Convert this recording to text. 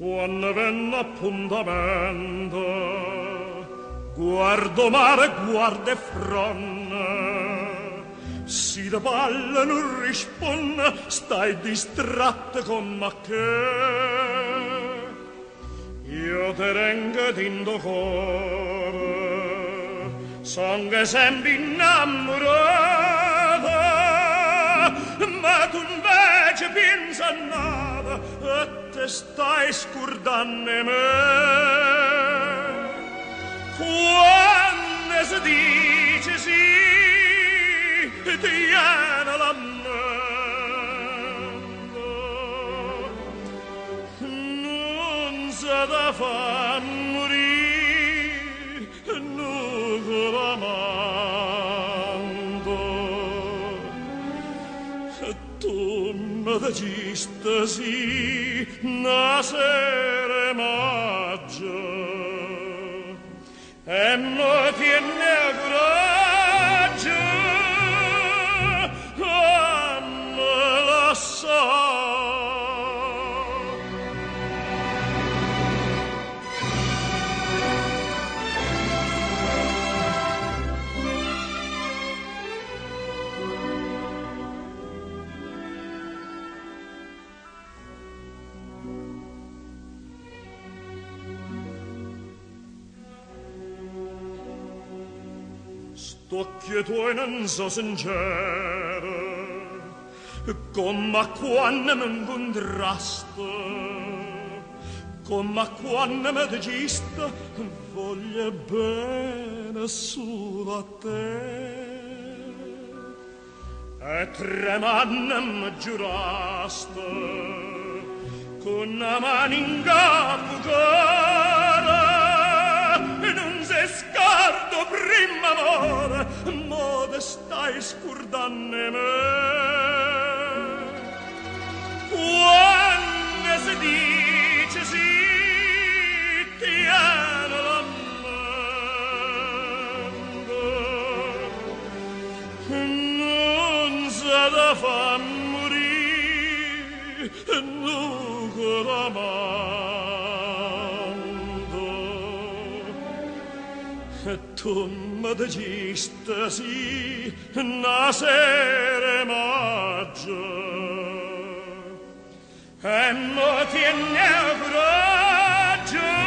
Quando venne appuntamento, guardo mare, guarda e fronte, si da palle non risponde, stai distratto come che. Io te tengo dentro cuore, sono sempre innamorata, ma tu invece pensi a nada e te stai scordando me. Quando si dice sì, ti viene la mente, non si da fa morire, non l'amando. Tu mi dicesti sì, una sera maggio, e mi tiene coraggio a me lasciare. St'occhio tuoi non so sincero, come quando mi incontraste, come quando mi dicesti voglio bene solo a te. E tremando mi giuraste con una mano in capo cara, non si scardo prima amore, mo te stai scordando me. Quando si dice sì, ti viene la mente, non si da fa morire, non l'amando. E tu mi dicesti sì, una sera maggio, e mi tiene coraggio